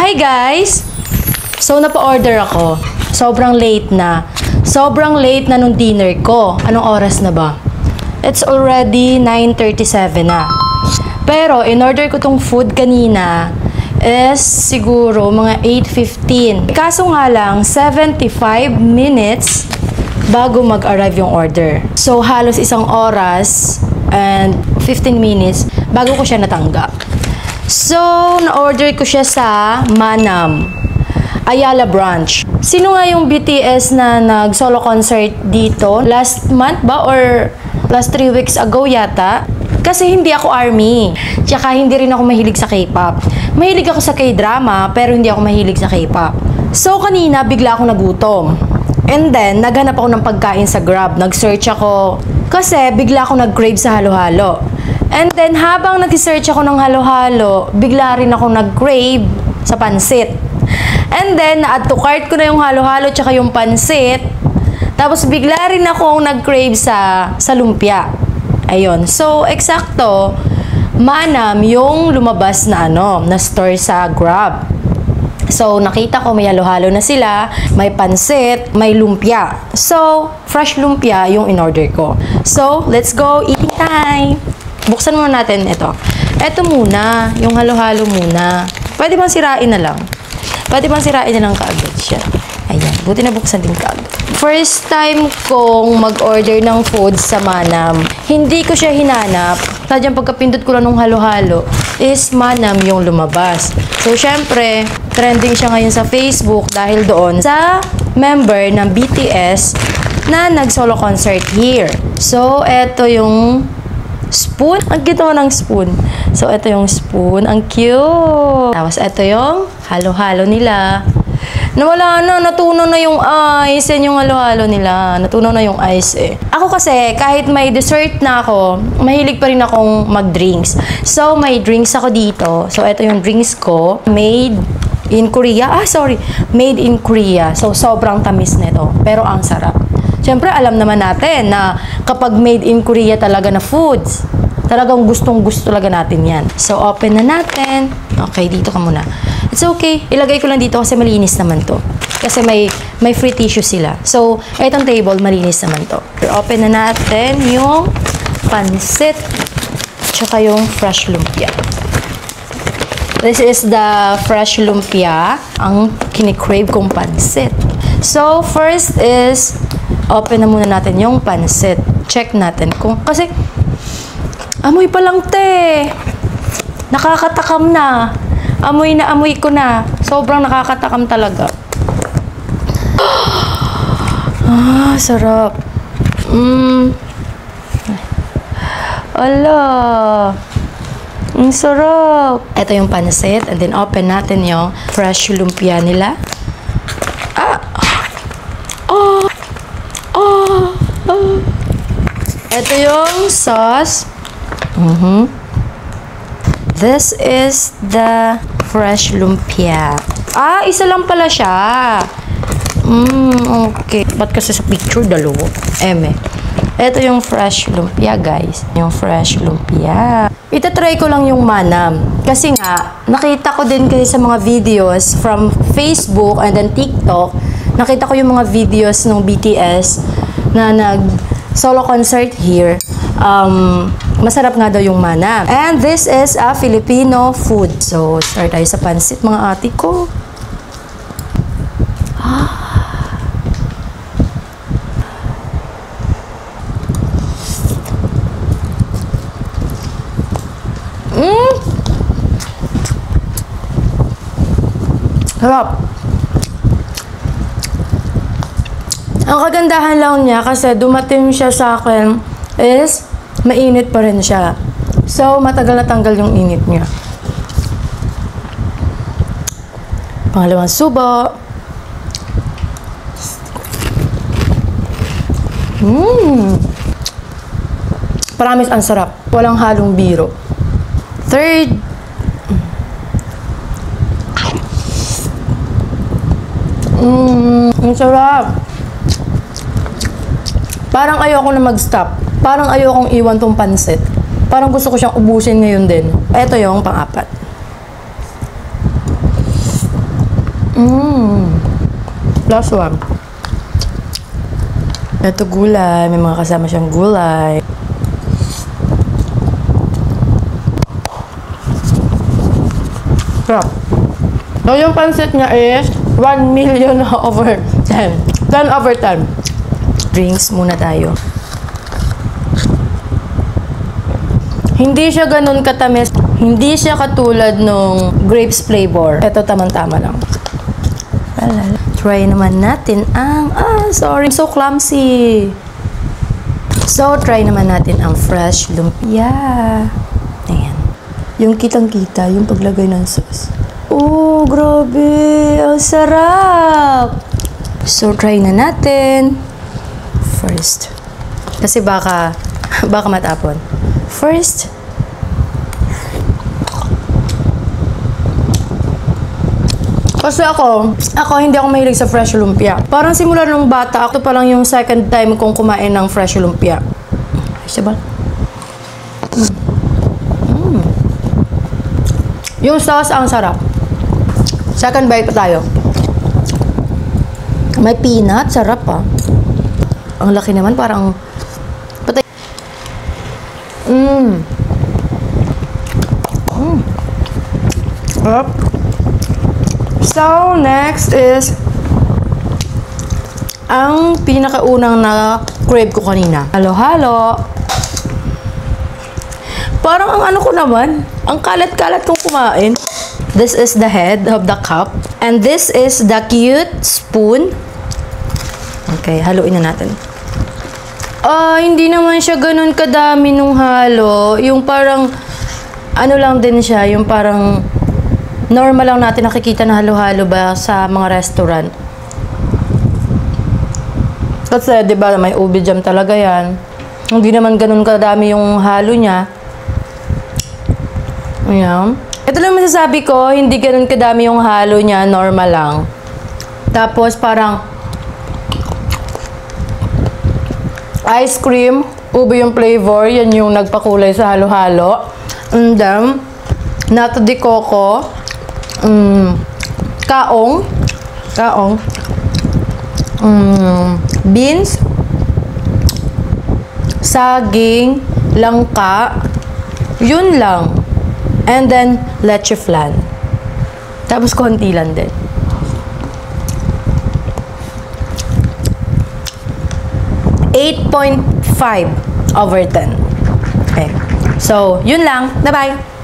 Hi guys! So, napa-order ako. Sobrang late na. Sobrang late na nung dinner ko. Anong oras na ba? It's already 9:37 na. Pero, in-order ko tong food kanina is siguro mga 8:15. Kaso nga lang, 75 minutes bago mag-arrive yung order. So, halos isang oras and 15 minutes bago ko siya natanggap. So, na-order ko siya sa Manam, Ayala branch. Sino nga yung BTS na nag-solo concert dito? Last month ba or last 3 weeks ago yata? Kasi hindi ako ARMY. Tsaka hindi rin ako mahilig sa K-pop. Mahilig ako sa K-drama pero hindi ako mahilig sa K-pop. So, kanina bigla akong nagutom. And then, naghanap ako ng pagkain sa Grab. Nag-search ako kasi bigla akong nag-crave sa halo-halo. And then, habang nag-search ako ng halo-halo, bigla rin ako nag-crave sa pansit. And then, na-add to cart ko na yung halo-halo tsaka yung pansit. Tapos, bigla rin ako nag-crave sa lumpia. Ayun. So, eksakto, Manam yung lumabas na na store sa Grab. So, nakita ko may halo-halo na sila, may pansit, may lumpia. So, fresh lumpia yung in-order ko. So, let's go, eating time! Buksan muna natin ito. Ito muna, yung halo-halo muna. Pwede bang sirain na lang? Pwede bang sirain na lang kaagad siya? Ayan, buti na buksan din kaagad. First time kong mag-order ng food sa Manam. Hindi ko siya hinanap. Sadyang pagkapindot ko lang ng halo-halo, is Manam yung lumabas. So, syempre, trending siya ngayon sa Facebook dahil doon sa member ng BTS na nag-solo concert here. So, eto yung spoon. Ang cute naman ng spoon. So, ito yung spoon. Ang cute. Tapos, ito yung halo-halo nila. Nawala na. Natunaw na yung ice. Yan yung halo-halo nila. Natunaw na yung ice eh. Ako kasi, kahit may dessert na ako, mahilig pa rin akong mag-drinks. So, may drinks ako dito. So, ito yung drinks ko. Made in Korea. Made in Korea. So, sobrang tamis nito. Pero ang sarap. Siyempre, alam naman natin na kapag made in Korea talaga na foods, talagang gustong-gusto talaga natin yan. So, open na natin. Okay, dito ka muna. It's okay. Ilagay ko lang dito kasi malinis naman to. Kasi may free tissue sila. So, itong table, malinis naman to. Open na natin yung pansit tsaka yung fresh lumpia. This is the fresh lumpia, ang kinikrave kong pansit. So, first is open na muna natin yung pansit. Check natin kung, kasi, amoy pa lang te. Nakakatakam na. Amoy na amoy ko na. Sobrang nakakatakam talaga. Sarap. Ala. Ang sarap. Ito yung pansit. And then, open natin yung fresh lumpia nila. Ito yung sauce. This is the fresh lumpia. Isa lang pala siya. Okay. Ba't kasi sa picture, dalawa? Ito yung fresh lumpia, guys. Yung fresh lumpia. Itatry ko lang yung Manam. Kasi nga, nakita ko din kasi sa mga videos from Facebook and then TikTok. Nakita ko yung mga videos ng BTS na nag-solo concert here. Masarap nga daw yung Manam. And this is a Filipino food. So, start tayo sa pansit, mga ate ko. Sarap. Ang kagandahan lang niya kasi dumating siya sa akin is mainit pa rin siya. So, matagal na tanggal yung init niya. Pangalawang subo. Promise, ang sarap. Walang halong biro. Third. Ang sarap. Parang ayoko na mag-stop. Parang ayokong iwan tong pansit. Parang gusto ko siyang ubusin ngayon din. Ito yung pang-apat. Last one. Ito gulay. May mga kasama siyang gulay. Sarap. So, yung pansit niya is 1 million over 10. 10 over 10. Drinks muna tayo. Hindi siya ganun katamis. Hindi siya katulad nung grapes flavor. Ito tamang-tama lang. Try naman natin ang... sorry. I'm so clumsy. So, try naman natin ang fresh lumpia. Ayan. Yung kitang-kita, yung paglagay ng sauce. Oh, grabe. Ang sarap. So, try na natin. First. Kasi baka matapon. First. Kasi ako hindi ako mahilig sa fresh lumpia. Parang simula nung bata, ako pa lang yung second time kong kumain ng fresh lumpia. Ay, ba? Yung sauce ang sarap. Second bite pa tayo. May peanut, sarap ah. Ang laki naman, parang patay. Sarap. So, next is ang pinakaunang na crave ko kanina. Halo-halo. Parang ang ano ko naman, ang kalat-kalat kong kumain. This is the head of the cup. And this is the cute spoon. Okay, haluin na natin. Hindi naman siya ganun kadami nung halo. Yung parang, ano lang din siya, yung parang normal lang natin nakikita na halo-halo ba sa mga restaurant. Kasi, di ba, may ubi jam talaga yan. Hindi naman ganun kadami yung halo niya. Ayan. Ito lang masasabi ko, hindi ganun kadami yung halo niya, normal lang. Tapos, parang ice cream, ubi yung flavor, yan yung nagpakulay sa halo-halo. And then, nato de coco, kaong, beans, saging, langka, yun lang. And then, leche flan. Tapos, konti lang din. 8.5 over 10. Okay. So, yun lang. Bye-bye!